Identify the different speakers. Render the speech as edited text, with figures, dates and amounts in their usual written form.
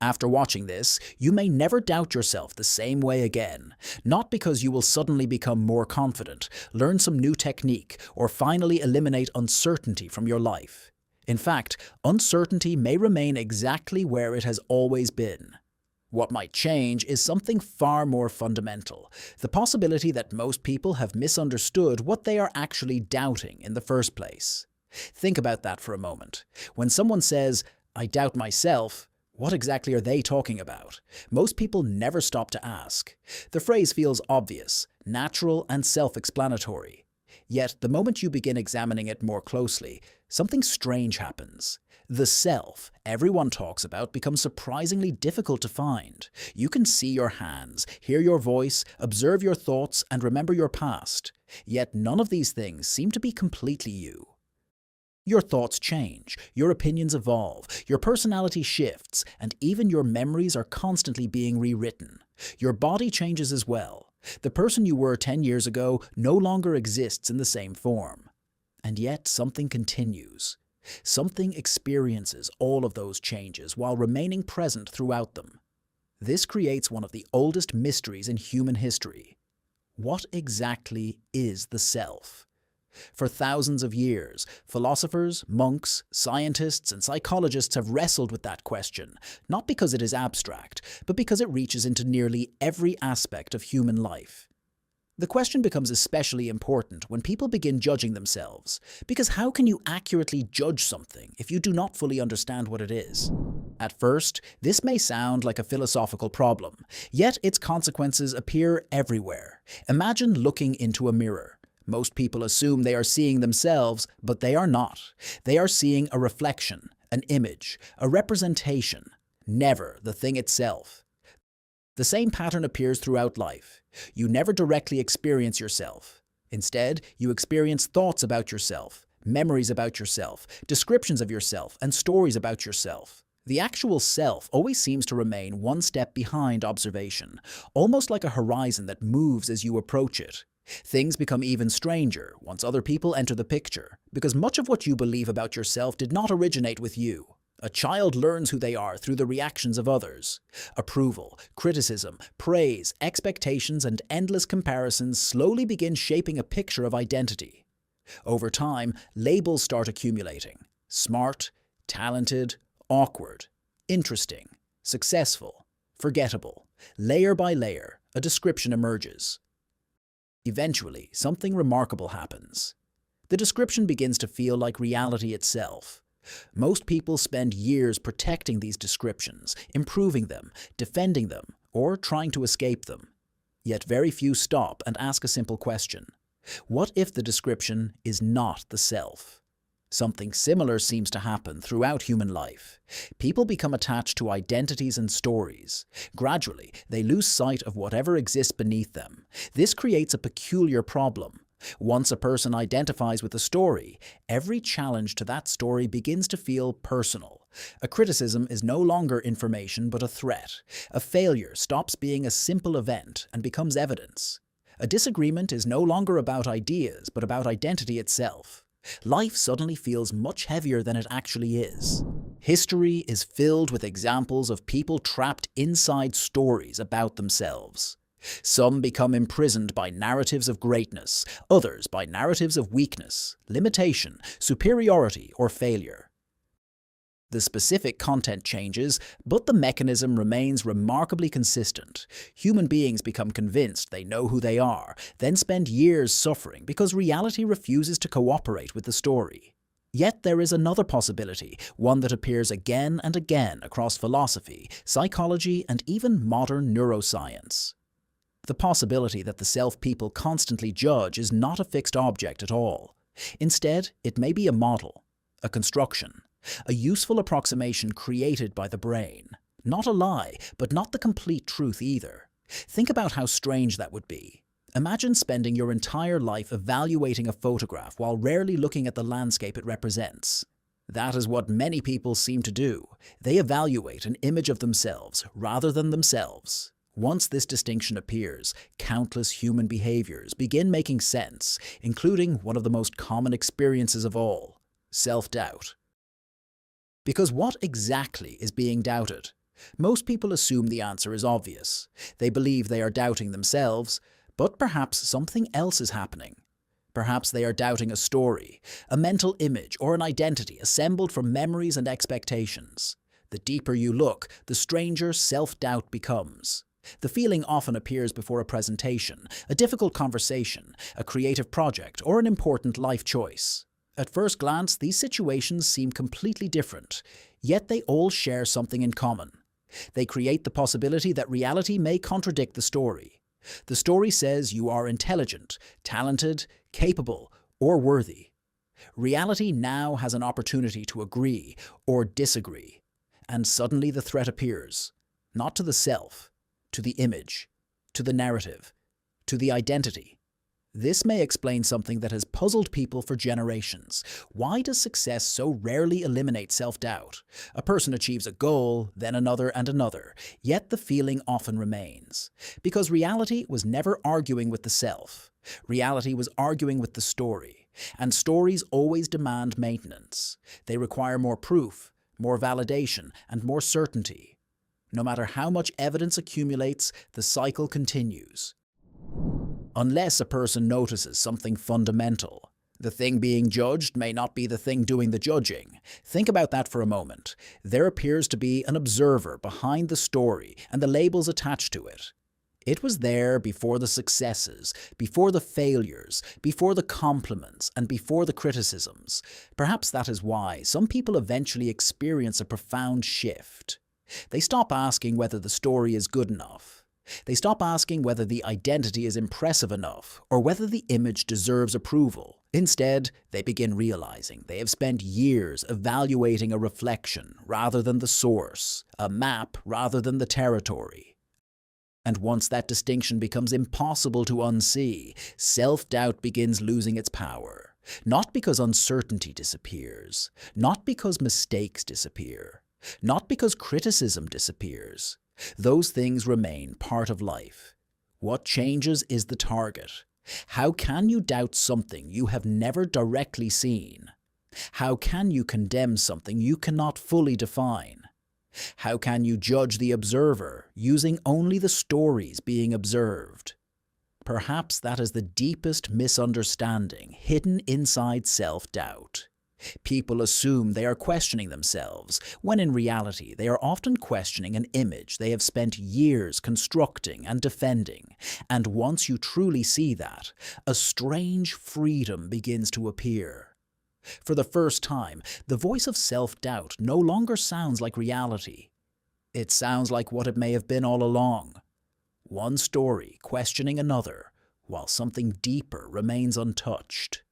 Speaker 1: After watching this, you may never doubt yourself the same way again, not because you will suddenly become more confident, learn some new technique, or finally eliminate uncertainty from your life. In fact, uncertainty may remain exactly where it has always been. What might change is something far more fundamental, the possibility that most people have misunderstood what they are actually doubting in the first place. Think about that for a moment. When someone says, "I doubt myself," what exactly are they talking about? Most people never stop to ask. The phrase feels obvious, natural, and self-explanatory. Yet, the moment you begin examining it more closely, something strange happens. The self everyone talks about becomes surprisingly difficult to find. You can see your hands, hear your voice, observe your thoughts, and remember your past. Yet none of these things seem to be completely you. Your thoughts change, your opinions evolve, your personality shifts, and even your memories are constantly being rewritten. Your body changes as well. The person you were 10 years ago no longer exists in the same form. And yet something continues. Something experiences all of those changes while remaining present throughout them. This creates one of the oldest mysteries in human history. What exactly is the self? For thousands of years, philosophers, monks, scientists, and psychologists have wrestled with that question, not because it is abstract, but because it reaches into nearly every aspect of human life. The question becomes especially important when people begin judging themselves, because how can you accurately judge something if you do not fully understand what it is? At first, this may sound like a philosophical problem, yet its consequences appear everywhere. Imagine looking into a mirror. Most people assume they are seeing themselves, but they are not. They are seeing a reflection, an image, a representation, never the thing itself. The same pattern appears throughout life. You never directly experience yourself. Instead, you experience thoughts about yourself, memories about yourself, descriptions of yourself, and stories about yourself. The actual self always seems to remain one step behind observation, almost like a horizon that moves as you approach it. Things become even stranger once other people enter the picture, because much of what you believe about yourself did not originate with you. A child learns who they are through the reactions of others. Approval, criticism, praise, expectations, and endless comparisons slowly begin shaping a picture of identity. Over time, labels start accumulating. Smart, talented, awkward, interesting, successful, forgettable. Layer by layer, a description emerges. Eventually, something remarkable happens. The description begins to feel like reality itself. Most people spend years protecting these descriptions, improving them, defending them, or trying to escape them. Yet very few stop and ask a simple question. What if the description is not the self? Something similar seems to happen throughout human life. People become attached to identities and stories. Gradually, they lose sight of whatever exists beneath them. This creates a peculiar problem. Once a person identifies with a story, every challenge to that story begins to feel personal. A criticism is no longer information but a threat. A failure stops being a simple event and becomes evidence. A disagreement is no longer about ideas but about identity itself. Life suddenly feels much heavier than it actually is. History is filled with examples of people trapped inside stories about themselves. Some become imprisoned by narratives of greatness, others by narratives of weakness, limitation, superiority, or failure. The specific content changes, but the mechanism remains remarkably consistent. Human beings become convinced they know who they are, then spend years suffering because reality refuses to cooperate with the story. Yet there is another possibility, one that appears again and again across philosophy, psychology, and even modern neuroscience. The possibility that the self people constantly judge is not a fixed object at all. Instead, it may be a model, a construction, a useful approximation created by the brain. Not a lie, but not the complete truth either. Think about how strange that would be. Imagine spending your entire life evaluating a photograph while rarely looking at the landscape it represents. That is what many people seem to do. They evaluate an image of themselves rather than themselves. Once this distinction appears, countless human behaviors begin making sense, including one of the most common experiences of all, self-doubt. Because what exactly is being doubted? Most people assume the answer is obvious. They believe they are doubting themselves, but perhaps something else is happening. Perhaps they are doubting a story, a mental image, or an identity assembled from memories and expectations. The deeper you look, the stranger self-doubt becomes. The feeling often appears before a presentation, a difficult conversation, a creative project, or an important life choice. At first glance, these situations seem completely different, yet they all share something in common. They create the possibility that reality may contradict the story. The story says you are intelligent, talented, capable, or worthy. Reality now has an opportunity to agree or disagree, and suddenly the threat appears, not to the self, to the image, to the narrative, to the identity. This may explain something that has puzzled people for generations. Why does success so rarely eliminate self-doubt? A person achieves a goal, then another and another, yet the feeling often remains. Because reality was never arguing with the self. Reality was arguing with the story. And stories always demand maintenance. They require more proof, more validation, and more certainty. No matter how much evidence accumulates, the cycle continues. Unless a person notices something fundamental. The thing being judged may not be the thing doing the judging. Think about that for a moment. There appears to be an observer behind the story and the labels attached to it. It was there before the successes, before the failures, before the compliments, and before the criticisms. Perhaps that is why some people eventually experience a profound shift. They stop asking whether the story is good enough. They stop asking whether the identity is impressive enough or whether the image deserves approval. Instead, they begin realizing they have spent years evaluating a reflection rather than the source, a map rather than the territory. And once that distinction becomes impossible to unsee, self-doubt begins losing its power. Not because uncertainty disappears, not because mistakes disappear, not because criticism disappears. Those things remain part of life. What changes is the target. How can you doubt something you have never directly seen? How can you condemn something you cannot fully define? How can you judge the observer using only the stories being observed? Perhaps that is the deepest misunderstanding hidden inside self-doubt. People assume they are questioning themselves, when in reality they are often questioning an image they have spent years constructing and defending. And once you truly see that, a strange freedom begins to appear. For the first time, the voice of self-doubt no longer sounds like reality. It sounds like what it may have been all along. One story questioning another, while something deeper remains untouched.